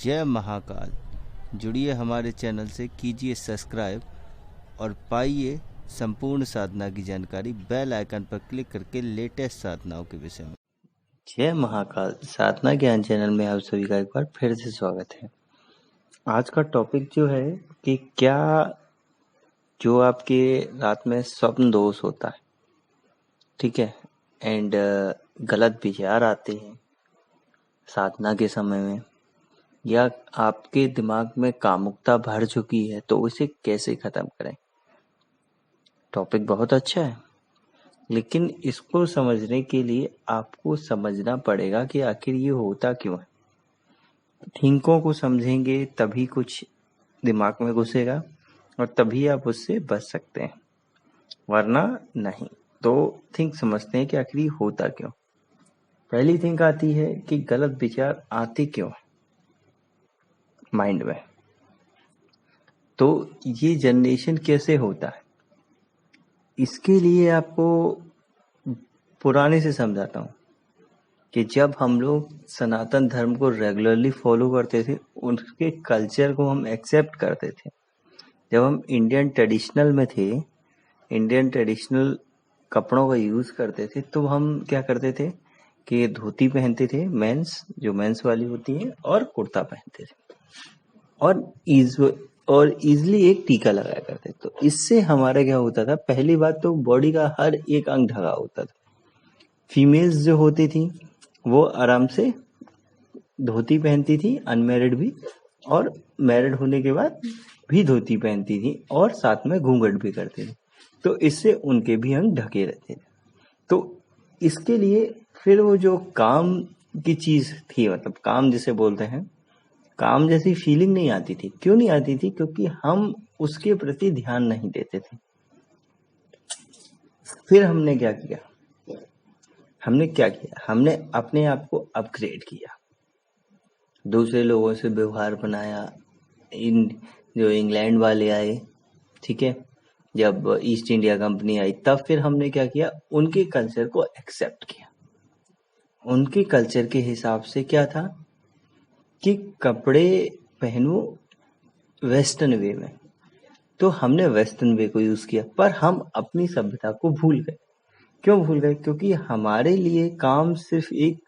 जय महाकाल। जुड़िए हमारे चैनल से, कीजिए सब्सक्राइब और पाइए संपूर्ण साधना की जानकारी बेल आइकन पर क्लिक करके लेटेस्ट साधनाओं के विषय में। जय महाकाल साधना ज्ञान चैनल में आप सभी का एक बार फिर से स्वागत है। आज का टॉपिक जो है कि क्या जो आपके रात में स्वप्न दोष होता है, ठीक है, एंड गलत विचार आते हैं साधना के समय में, या आपके दिमाग में कामुकता भर चुकी है, तो उसे कैसे खत्म करें। टॉपिक बहुत अच्छा है, लेकिन इसको समझने के लिए आपको समझना पड़ेगा कि आखिर ये होता क्यों है। थिंकों को समझेंगे तभी कुछ दिमाग में घुसेगा और तभी आप उससे बच सकते हैं, वरना नहीं। तो थिंक समझते हैं कि आखिर ये होता क्यों। पहली थिंक आती है कि गलत विचार आते क्यों है माइंड में। तो ये जनरेशन कैसे होता है, इसके लिए आपको पुराने से समझाता हूँ कि जब हम लोग सनातन धर्म को रेगुलरली फॉलो करते थे, उनके कल्चर को हम एक्सेप्ट करते थे। जब हम इंडियन ट्रेडिशनल में थे, इंडियन ट्रेडिशनल कपड़ों का यूज़ करते थे, तो हम क्या करते थे कि धोती पहनते थे, मेंस जो मेंस वाली होती है, और कुर्ता पहनते थे और इजली एक टीका लगाया करते। तो इससे हमारा क्या होता था, पहली बात तो बॉडी का हर एक अंग ढका होता था। फीमेल्स जो होती थी वो आराम से धोती पहनती थी, अनमैरिड भी, और मैरिड होने के बाद भी धोती पहनती थी और साथ में घूंघट भी करती थी। तो इससे उनके भी अंग ढके रहते थे। तो इसके लिए फिर वो जो काम की चीज थी, मतलब काम जिसे बोलते हैं, काम जैसी फीलिंग नहीं आती थी। क्यों नहीं आती थी? क्योंकि हम उसके प्रति ध्यान नहीं देते थे। फिर हमने क्या किया, हमने अपने आप को अपग्रेड किया, दूसरे लोगों से व्यवहार बनाया। जो इंग्लैंड वाले आए, ठीक है, जब ईस्ट इंडिया कंपनी आई, तब फिर हमने क्या किया, उनके कल्चर को एक्सेप्ट किया। उनके कल्चर के हिसाब से क्या था कि कपड़े पहनो वेस्टर्न वे में, तो हमने वेस्टर्न वे को यूज किया, पर हम अपनी सभ्यता को भूल गए। क्यों भूल गए? क्योंकि हमारे लिए काम सिर्फ एक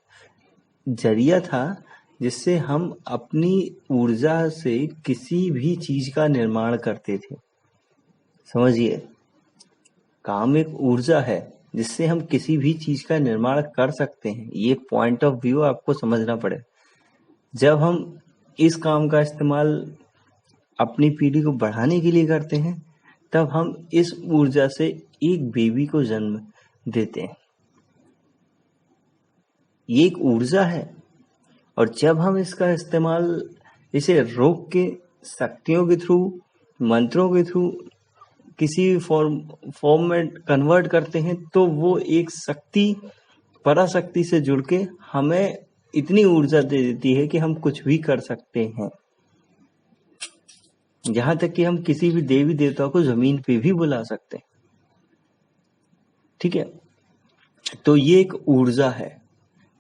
जरिया था जिससे हम अपनी ऊर्जा से किसी भी चीज का निर्माण करते थे। समझिए, काम एक ऊर्जा है जिससे हम किसी भी चीज का निर्माण कर सकते हैं। ये पॉइंट ऑफ व्यू आपको समझना पड़े। जब हम इस काम का इस्तेमाल अपनी पीढ़ी को बढ़ाने के लिए करते हैं, तब हम इस ऊर्जा से एक बेबी को जन्म देते हैं। ये एक ऊर्जा है, और जब हम इसका इस्तेमाल इसे रोक के शक्तियों के थ्रू, मंत्रों के थ्रू किसी फॉर्म में कन्वर्ट करते हैं, तो वो एक शक्ति, पराशक्ति से जुड़ के हमें इतनी ऊर्जा दे देती है कि हम कुछ भी कर सकते हैं। यहां तक कि हम किसी भी देवी देवता को जमीन पे भी बुला सकते हैं, ठीक है। तो ये एक ऊर्जा है,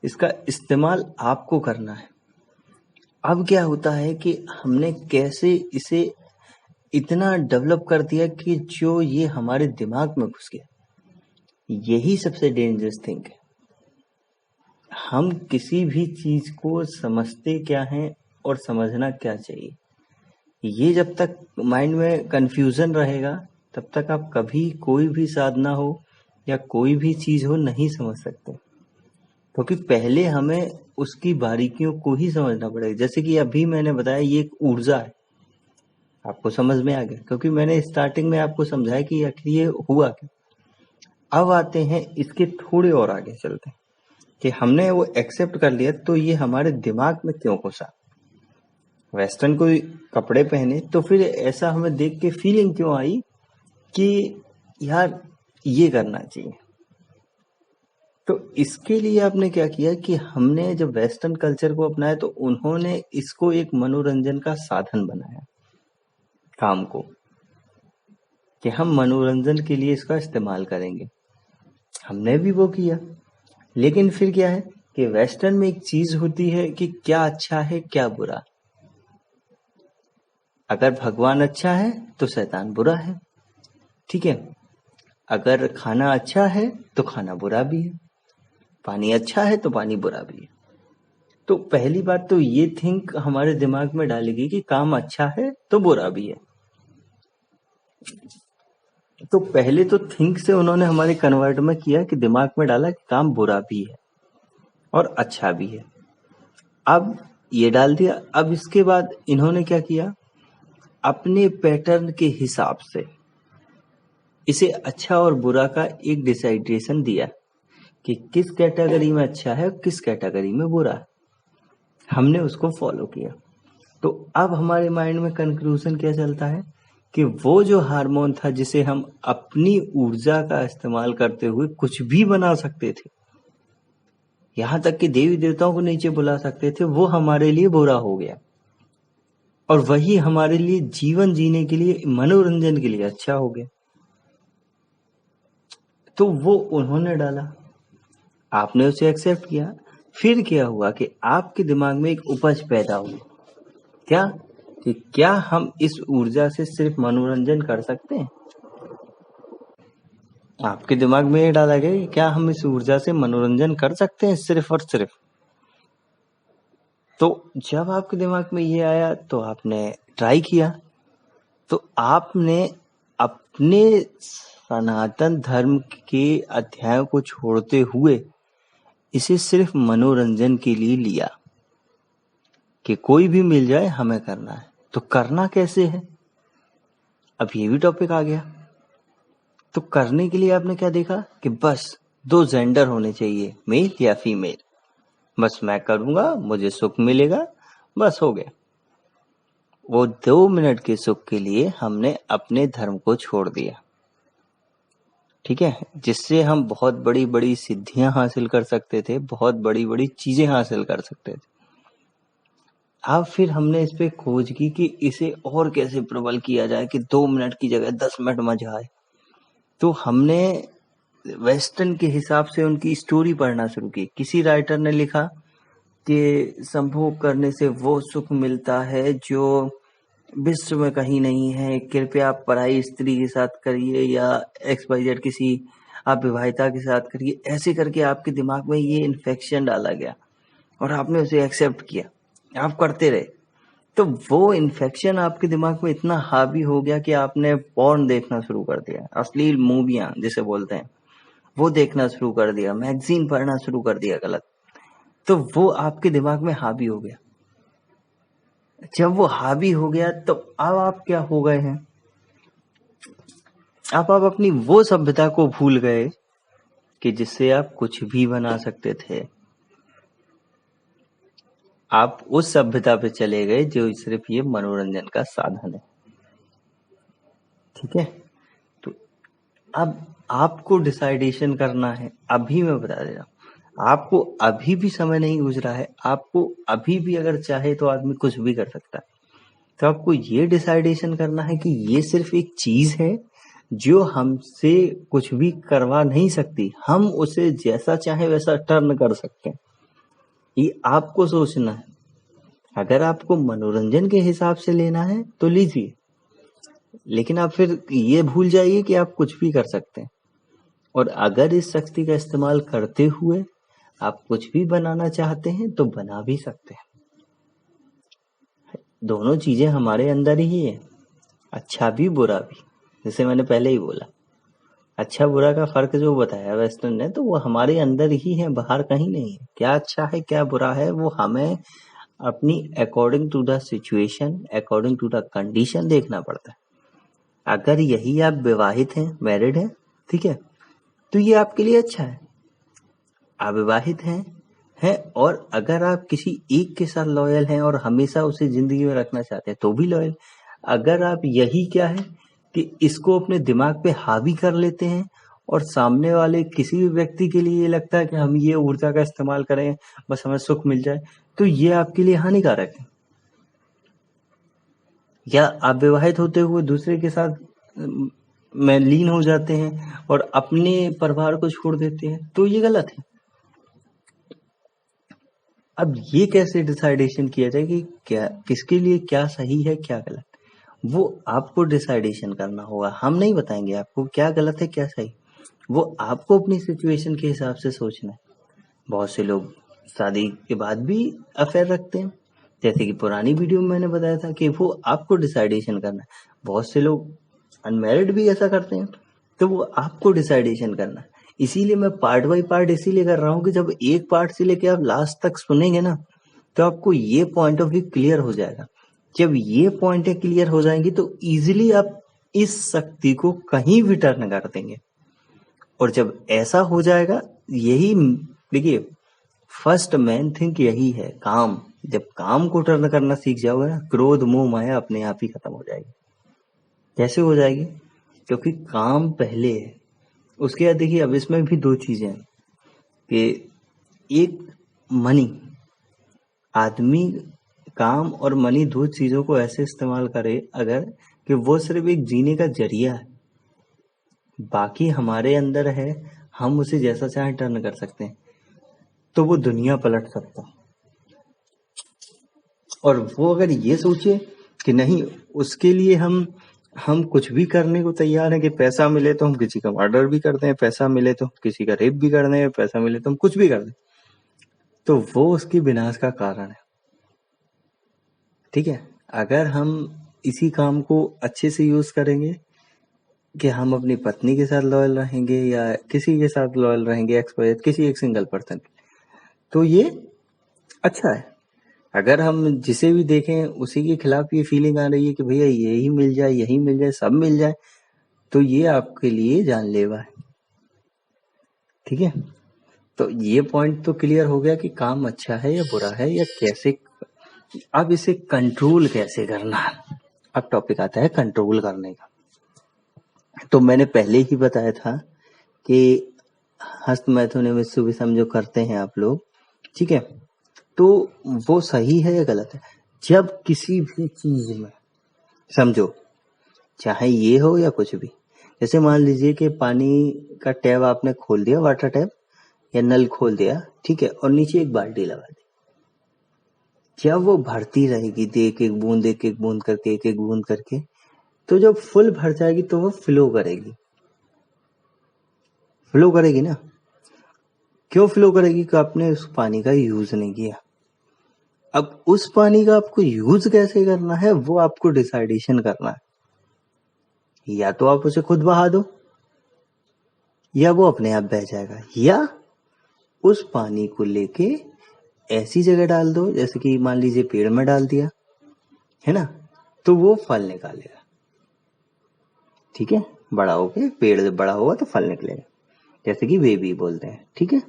इसका इस्तेमाल आपको करना है। अब क्या होता है कि हमने कैसे इसे इतना डेवलप कर दिया कि जो ये हमारे दिमाग में घुस गया। यही सबसे डेंजरस थिंग है। हम किसी भी चीज को समझते क्या हैं और समझना क्या चाहिए, ये जब तक माइंड में कंफ्यूजन रहेगा, तब तक आप कभी कोई भी साधना हो या कोई भी चीज हो नहीं समझ सकते। क्योंकि पहले हमें उसकी बारीकियों को ही समझना पड़ेगा। जैसे कि अभी मैंने बताया, ये एक ऊर्जा है, आपको समझ में आ गया, क्योंकि मैंने स्टार्टिंग में आपको समझाया कि आखिर ये हुआ क्या। अब आते हैं इसके थोड़े और आगे चलते हैं कि हमने वो एक्सेप्ट कर लिया, तो ये हमारे दिमाग में क्यों घुसा। वेस्टर्न कोई कपड़े पहने तो फिर ऐसा हमें देख के फीलिंग क्यों आई कि यार ये करना चाहिए। तो इसके लिए आपने क्या किया कि हमने जब वेस्टर्न कल्चर को अपनाया, तो उन्होंने इसको एक मनोरंजन का साधन बनाया, काम को, कि हम मनोरंजन के लिए इसका इस्तेमाल करेंगे। हमने भी वो किया, लेकिन फिर क्या है कि वेस्टर्न में एक चीज होती है कि क्या अच्छा है क्या बुरा। अगर भगवान अच्छा है तो शैतान बुरा है, ठीक है। अगर खाना अच्छा है तो खाना बुरा भी है, पानी अच्छा है तो पानी बुरा भी है। तो पहली बात तो ये थिंक हमारे दिमाग में डालेगी कि काम अच्छा है तो बुरा भी है। तो पहले तो थिंक से उन्होंने हमारे कन्वर्ट में किया कि दिमाग में डाला कि काम बुरा भी है और अच्छा भी है। अब ये डाल दिया। अब इसके बाद इन्होंने क्या किया, अपने पैटर्न के हिसाब से इसे अच्छा और बुरा का एक डिसाइडेशन दिया कि किस कैटेगरी में अच्छा है और किस कैटेगरी में बुरा है। हमने उसको फॉलो किया। तो अब हमारे माइंड में कंक्लूजन क्या चलता है कि वो जो हार्मोन था जिसे हम अपनी ऊर्जा का इस्तेमाल करते हुए कुछ भी बना सकते थे, यहाँ तक कि देवी देवताओं को नीचे बुला सकते थे, वो हमारे लिए बुरा हो गया। और वही हमारे लिए जीवन जीने के लिए, मनोरंजन के लिए अच्छा हो गया। तो वो उन्होंने डाला, आपने उसे एक्सेप्ट किया। फिर क्या हुआ कि आपके दिमाग में एक उपज पैदा हुई, क्या कि क्या हम इस ऊर्जा से सिर्फ मनोरंजन कर सकते हैं। आपके दिमाग में ये डाला गया कि क्या हम इस ऊर्जा से मनोरंजन कर सकते हैं सिर्फ और सिर्फ। तो जब आपके दिमाग में ये आया तो आपने ट्राई किया। तो आपने अपने सनातन धर्म के अध्यायों को छोड़ते हुए इसे सिर्फ मनोरंजन के लिए लिया कि कोई भी मिल जाए हमें करना है। तो करना कैसे है, अब ये भी टॉपिक आ गया। तो करने के लिए आपने क्या देखा कि बस 2 जेंडर होने चाहिए, मेल या फीमेल। बस मैं करूंगा, मुझे सुख मिलेगा, बस हो गया। वो 2 मिनट के सुख के लिए हमने अपने धर्म को छोड़ दिया, ठीक है, जिससे हम बहुत बड़ी बड़ी सिद्धियां हासिल कर सकते थे, बहुत बड़ी बड़ी चीजें हासिल कर सकते थे। अब फिर हमने इस पे खोज की कि इसे और कैसे प्रबल किया जाए कि 2 मिनट की जगह 10 मिनट मजा आए। तो हमने वेस्टर्न के हिसाब से उनकी स्टोरी पढ़ना शुरू की। किसी राइटर ने लिखा कि संभोग करने से वो सुख मिलता है जो विश्व में कहीं नहीं है, कृपया आप पराई स्त्री के साथ करिए या XYZ किसी आप विवाहिता के साथ करिए। ऐसे करके आपके दिमाग में ये इन्फेक्शन डाला गया और आपने उसे एक्सेप्ट किया, आप करते रहे। तो वो इन्फेक्शन आपके दिमाग में इतना हावी हो गया कि आपने पॉर्न देखना शुरू कर दिया, अश्लील मूवियां जिसे बोलते हैं वो देखना शुरू कर दिया, मैगजीन पढ़ना शुरू कर दिया गलत। तो वो आपके दिमाग में हावी हो गया। जब वो हावी हो गया तो अब आप क्या हो गए हैं, आप अपनी वो सभ्यता को भूल गए कि जिससे आप कुछ भी बना सकते थे। आप उस सभ्यता पे चले गए जो सिर्फ ये मनोरंजन का साधन है, ठीक है। तो अब आपको डिसाइडेशन करना है। अभी मैं बता दे रहा हूं, आपको अभी भी समय नहीं गुजरा है, आपको अभी भी अगर चाहे तो आदमी कुछ भी कर सकता है। तो आपको ये डिसाइडेशन करना है कि ये सिर्फ एक चीज है जो हमसे कुछ भी करवा नहीं सकती, हम उसे जैसा चाहे वैसा टर्न कर सकते हैं। ये आपको सोचना है। अगर आपको मनोरंजन के हिसाब से लेना है तो लीजिए, लेकिन आप फिर ये भूल जाइए कि आप कुछ भी कर सकते हैं। और अगर इस शक्ति का इस्तेमाल करते हुए आप कुछ भी बनाना चाहते हैं तो बना भी सकते हैं। दोनों चीजें हमारे अंदर ही है, अच्छा भी बुरा भी। जैसे मैंने पहले ही बोला, अच्छा बुरा का फर्क जो बताया वेस्टर्न ने, तो वो हमारे अंदर ही है, बाहर कहीं नहीं है। क्या अच्छा है क्या बुरा है वो हमें अपनी according to the situation, according to the condition देखना पड़ता है। अगर यही आप विवाहित हैं, मैरिड हैं, ठीक है, तो ये आपके लिए अच्छा है। अविवाहित हैं और अगर आप किसी एक के साथ लॉयल हैं और हमेशा उसे जिंदगी में रखना चाहते हैं तो भी लॉयल। अगर आप यही क्या है कि इसको अपने दिमाग पे हावी कर लेते हैं और सामने वाले किसी भी व्यक्ति के लिए ये लगता है कि हम ये ऊर्जा का इस्तेमाल करें बस हमें सुख मिल जाए, तो ये आपके लिए हानिकारक है। या आप विवाहित होते हुए दूसरे के साथ में लीन हो जाते हैं और अपने परिवार को छोड़ देते हैं, तो ये गलत है। अब ये कैसे डिसाइडेशन किया जाए कि क्या किसके लिए क्या सही है क्या गलत। वो आपको डिसाइडेशन करना होगा। हम नहीं बताएंगे आपको क्या गलत है क्या सही, वो आपको अपनी सिचुएशन के हिसाब से सोचना है। बहुत से लोग शादी के बाद भी अफेयर रखते हैं, जैसे कि पुरानी वीडियो में मैंने बताया था कि वो आपको डिसाइडेशन करना है। बहुत से लोग अनमैरिड भी ऐसा करते हैं, तो वो आपको डिसाइडेशन करना है। इसीलिए मैं पार्ट बाय पार्ट इसीलिए कर रहा हूँ कि जब एक पार्ट से लेके आप लास्ट तक सुनेंगे ना, तो आपको ये पॉइंट ऑफ व्यू क्लियर हो जाएगा। जब ये पॉइंटें क्लियर हो जाएंगी तो इजीली आप इस शक्ति को कहीं भी टर्न कर देंगे। और जब ऐसा हो जाएगा, यही देखिए फर्स्ट मेन थिंग यही है, काम। जब काम को टर्न करना सीख जाओगे ना, क्रोध मोह माया अपने आप ही खत्म हो जाएगी। कैसे हो जाएगी? क्योंकि काम पहले है। उसके बाद देखिए अब इसमें भी दो चीजें हैं कि एक मनी, आदमी काम और मनी दो चीजों को ऐसे इस्तेमाल करे अगर कि वो सिर्फ एक जीने का जरिया है, बाकी हमारे अंदर है, हम उसे जैसा चाहे टर्न कर सकते हैं, तो वो दुनिया पलट सकता है। और वो अगर ये सोचे कि नहीं, उसके लिए हम कुछ भी करने को तैयार हैं कि पैसा मिले तो हम किसी का मर्डर भी कर दें, पैसा मिले तो हम किसी का रेप भी कर दें, पैसा मिले तो हम कुछ भी कर दें, तो वो उसकी विनाश का कारण है। ठीक है, अगर हम इसी काम को अच्छे से यूज करेंगे कि हम अपनी पत्नी के साथ लॉयल रहेंगे या किसी के साथ लॉयल रहेंगे, एक्सपायर किसी एक सिंगल पर्सन, तो ये अच्छा है। अगर हम जिसे भी देखें उसी के खिलाफ ये फीलिंग आ रही है कि भैया यही मिल जाए, यही मिल जाए, सब मिल जाए, तो ये आपके लिए जानलेवा है। ठीक है, तो ये पॉइंट तो क्लियर हो गया कि काम अच्छा है या बुरा है या कैसे, अब इसे कंट्रोल कैसे करना है। अब टॉपिक आता है कंट्रोल करने का। तो मैंने पहले ही बताया था कि हस्त मैथुन विषम जो करते हैं आप लोग, ठीक है, तो वो सही है या गलत है? जब किसी भी चीज में समझो, चाहे ये हो या कुछ भी, जैसे मान लीजिए कि पानी का टैप आपने खोल दिया, वाटर टैप या नल खोल दिया, ठीक है, और नीचे एक बाल्टी लगा दी। जब वो भरती रहेगी, एक एक बूंद करके, एक एक बूंद करके, तो जब फुल भर जाएगी तो वो फ्लो करेगी, फ्लो करेगी ना। क्यों फ्लो करेगी? कि आपने उस पानी का यूज नहीं किया। अब उस पानी का आपको यूज कैसे करना है वो आपको डिसाइडेशन करना है। या तो आप उसे खुद बहा दो या वो अपने आप बह जाएगा, या उस पानी को लेके ऐसी जगह डाल दो, जैसे कि मान लीजिए पेड़ में डाल दिया है ना, तो वो फल निकालेगा। ठीक है, बड़ा होके पेड़ बड़ा होगा तो फल निकलेगा, जैसे कि बेबी बोलते हैं। ठीक है,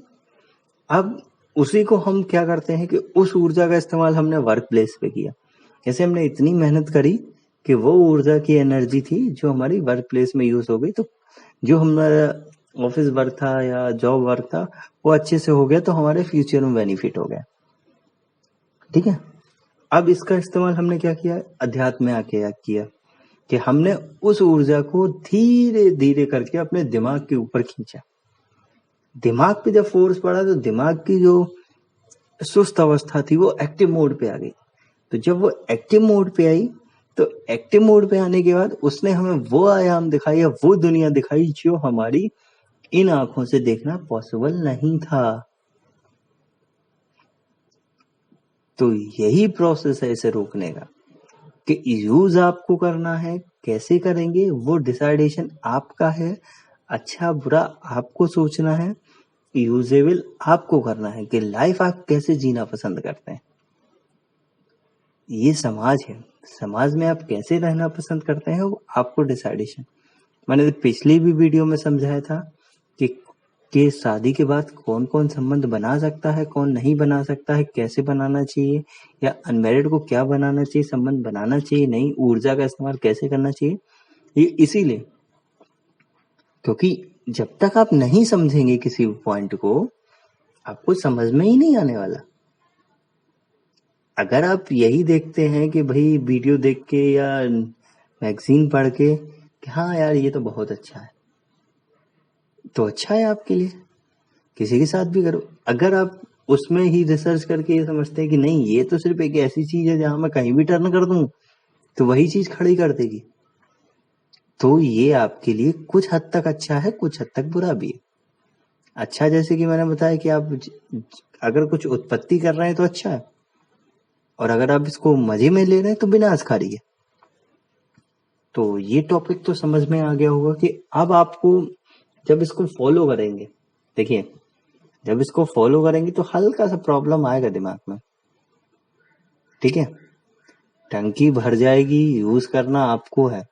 अब उसी को हम क्या करते हैं कि उस ऊर्जा का इस्तेमाल हमने वर्क प्लेस पे किया। जैसे हमने इतनी मेहनत करी कि वो ऊर्जा की एनर्जी थी जो हमारी वर्क प्लेस में यूज हो गई, तो जो हमारा ऑफिस वर्क था या जॉब वर्क था वो अच्छे से हो गया, तो हमारे फ्यूचर में बेनिफिट हो गया। ठीक है, अब इसका इस्तेमाल हमने क्या किया, अध्यात्म में आके किया कि हमने उस ऊर्जा को धीरे धीरे करके अपने दिमाग के ऊपर खींचा। दिमाग पे जब फोर्स पड़ा तो दिमाग की जो सुस्त अवस्था थी वो एक्टिव मोड पे आ गई। तो जब वो एक्टिव मोड पे आई, तो एक्टिव मोड पे आने के बाद उसने हमें वो आयाम दिखाई या वो दुनिया दिखाई जो हमारी इन आंखों से देखना पॉसिबल नहीं था। तो यही प्रोसेस है इसे रोकने का, कि यूज आपको करना है, कैसे करेंगे वो डिसाइडेशन आपका है, अच्छा बुरा आपको सोचना है, यूजेबल आपको करना है कि लाइफ आप कैसे जीना पसंद करते हैं। ये समाज है, समाज में आप कैसे रहना पसंद करते हैं वो आपको डिसाइडेशन। मैंने पिछली भी वीडियो में समझाया था कि शादी के बाद कौन कौन संबंध बना सकता है, कौन नहीं बना सकता है, कैसे बनाना चाहिए, या अनमैरिड को क्या बनाना चाहिए, संबंध बनाना चाहिए नहीं, ऊर्जा का इस्तेमाल कैसे करना चाहिए। ये इसीलिए क्योंकि जब तक आप नहीं समझेंगे किसी पॉइंट को, आपको समझ में ही नहीं आने वाला। अगर आप यही देखते हैं कि भाई वीडियो देख के या मैगजीन पढ़ के कि हाँ यार ये तो बहुत अच्छा है, तो अच्छा है आपके लिए, किसी के साथ भी करो। अगर आप उसमें ही रिसर्च करके ये समझते हैं कि नहीं ये तो सिर्फ एक ऐसी चीज है जहां मैं कहीं भी टर्न कर दूं तो वही चीज खड़ी कर देगी। तो ये आपके लिए कुछ हद तक अच्छा है, कुछ हद तक बुरा भी है। अच्छा जैसे कि मैंने बताया कि आप अगर कुछ उत्पत्ति कर रहे हैं तो अच्छा है, और अगर आप इसको मजे में ले रहे हैं तो विनाशकारी है। तो ये टॉपिक तो समझ में आ गया होगा कि अब आपको जब इसको फॉलो करेंगे, देखिए जब इसको फॉलो करेंगे तो हल्का सा प्रॉब्लम आएगा दिमाग में, ठीक है। टंकी भर जाएगी, यूज करना आपको है,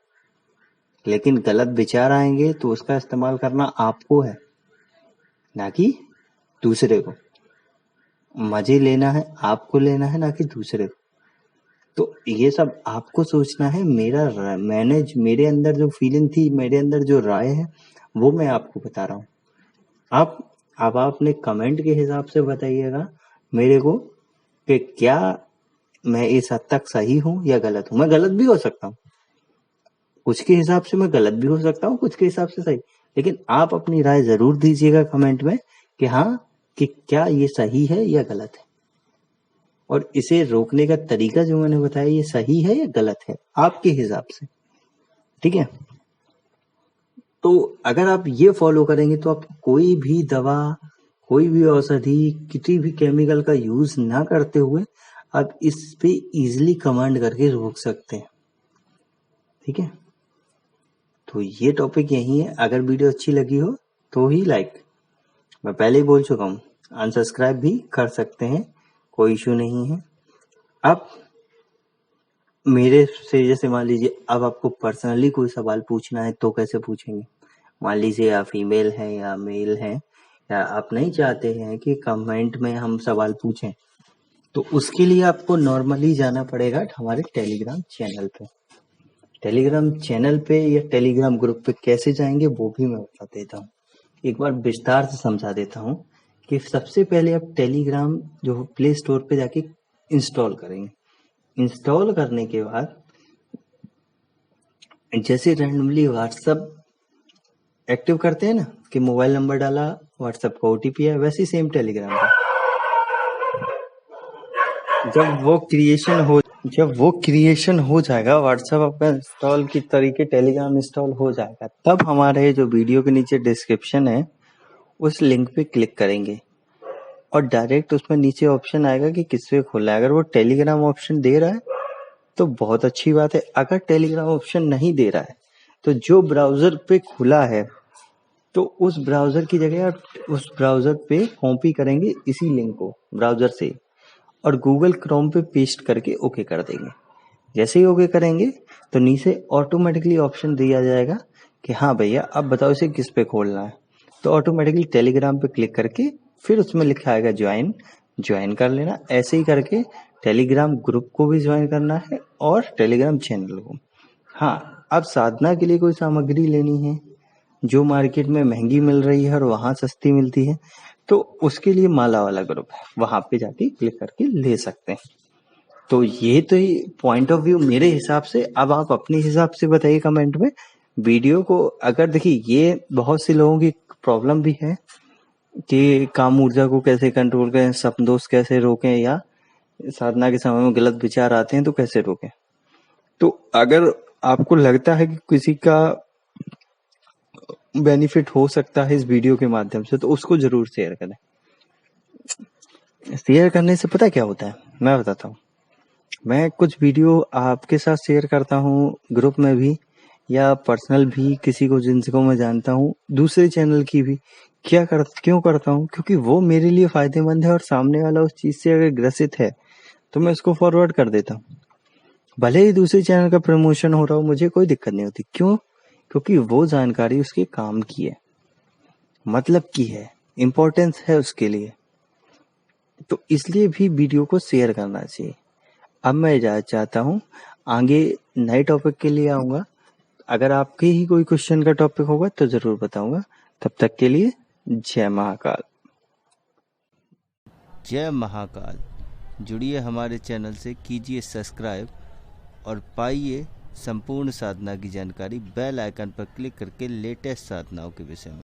लेकिन गलत विचार आएंगे तो उसका इस्तेमाल करना आपको है, ना कि दूसरे को। मजे लेना है आपको, लेना है ना कि दूसरे को। तो ये सब आपको सोचना है। मेरे अंदर जो फीलिंग थी, मेरे अंदर जो राय है, वो मैं आपको बता रहा हूँ। अब आप अपने कमेंट के हिसाब से बताइएगा मेरे को कि क्या मैं इस हद तक सही हूँ या गलत हूँ। मैं गलत भी हो सकता हूँ, कुछ के हिसाब से मैं गलत भी हो सकता हूँ, कुछ के हिसाब से सही। लेकिन आप अपनी राय जरूर दीजिएगा कमेंट में कि हाँ, कि क्या ये सही है या गलत है, और इसे रोकने का तरीका जो मैंने बताया ये सही है या गलत है आपके हिसाब से, ठीक है। तो अगर आप ये फॉलो करेंगे तो आप कोई भी दवा, कोई भी औषधि, किसी भी केमिकल का यूज ना करते हुए आप इस पे इजीली कमांड करके रोक सकते हैं, ठीक है। तो ये टॉपिक यही है। अगर वीडियो अच्छी लगी हो तो ही लाइक, मैं पहले ही बोल चुका हूँ, अनसब्सक्राइब भी कर सकते हैं, कोई इशू नहीं है। अब मेरे से जैसे मान लीजिए अब आपको पर्सनली कोई सवाल पूछना है तो कैसे पूछेंगे। मान लीजिए आप फीमेल हैं या मेल हैं, या आप नहीं चाहते हैं कि कमेंट में हम सवाल पूछें, तो उसके लिए आपको नॉर्मली जाना पड़ेगा हमारे टेलीग्राम चैनल पे। टेलीग्राम चैनल पे या टेलीग्राम ग्रुप पे कैसे जाएंगे वो भी मैं बता देता हूँ। एक बार विस्तार से समझा देता हूँ कि सबसे पहले आप टेलीग्राम जो प्ले स्टोर पे जाके इंस्टॉल करेंगे। इंस्टॉल करने के बाद जैसे रैंडमली व्हाट्सएप एक्टिव करते हैं ना, कि मोबाइल नंबर डाला, व्हाट्सएप का ओटीपी है, वैसे सेम टेलीग्राम का जब वो क्रिएशन हो जाएगा, व्हाट्सएप आपका इंस्टॉल की तरीके टेलीग्राम इंस्टॉल हो जाएगा, तब हमारे जो वीडियो के नीचे डिस्क्रिप्शन है उस लिंक पे क्लिक करेंगे और डायरेक्ट उसमें नीचे ऑप्शन आएगा कि किस पे खोलना है। अगर वो टेलीग्राम ऑप्शन दे रहा है तो बहुत अच्छी बात है। अगर टेलीग्राम ऑप्शन नहीं दे रहा है तो जो ब्राउजर पे खुला है तो उस ब्राउजर की जगह आप उस ब्राउजर पे कॉपी करेंगे इसी लिंक को ब्राउजर से, और गूगल क्रोम पे पेस्ट करके ओके कर देंगे। जैसे ही ओके करेंगे तो नीचे ऑटोमेटिकली ऑप्शन दिया जाएगा कि हाँ भैया अब बताओ इसे किस पे खोलना है। तो ऑटोमेटिकली टेलीग्राम पे क्लिक करके फिर उसमें लिखा आएगा ज्वाइन कर लेना। ऐसे ही करके टेलीग्राम ग्रुप को भी ज्वाइन करना है और टेलीग्राम चैनल को। हाँ, अब साधना के लिए कोई सामग्री लेनी है जो मार्केट में महंगी मिल रही है और वहां सस्ती मिलती है, तो उसके लिए माला वाला ग्रुप है, वहां पे जाके क्लिक करके ले सकते हैं। तो ये तो ही पॉइंट ऑफ व्यू मेरे हिसाब से। अब आप अपने हिसाब से बताइए कमेंट में वीडियो को। अगर देखिए ये बहुत से लोगों की प्रॉब्लम भी है कि काम ऊर्जा को कैसे कंट्रोल करें, स्वप्न दोष कैसे रोकें, या साधना के समय में गलत विचार आते हैं तो कैसे रोकें। तो अगर आपको लगता है कि किसी का बेनिफिट हो सकता है इस वीडियो के माध्यम से तो उसको जरूर शेयर करें। शेयर करने से पता क्या होता है, मैं बताता हूँ। मैं कुछ वीडियो आपके साथ शेयर करता हूँ ग्रुप में भी या पर्सनल भी, किसी को जिनको मैं जानता हूँ, दूसरे चैनल की भी। क्यों करता हूँ? क्योंकि वो मेरे लिए फायदेमंद है और सामने वाला उस चीज से अगर ग्रसित है तो मैं उसको फॉरवर्ड कर देता हूँ। भले ही दूसरे चैनल का प्रमोशन हो रहा हो, मुझे कोई दिक्कत नहीं होती। क्यों? क्योंकि वो जानकारी उसके काम की है, मतलब की है, इम्पोर्टेंस है उसके लिए, तो इसलिए भी वीडियो को शेयर करना चाहिए। अब मैं इजाजत चाहता हूँ, आगे नए टॉपिक के लिए आऊंगा। अगर आपके ही कोई क्वेश्चन का टॉपिक होगा तो जरूर बताऊंगा। तब तक के लिए जय महाकाल। जय महाकाल। जुड़िए हमारे चैनल से, कीजिए सब्सक्राइब और पाइए संपूर्ण साधना की जानकारी बेल आइकन पर क्लिक करके लेटेस्ट साधनाओं के विषय में।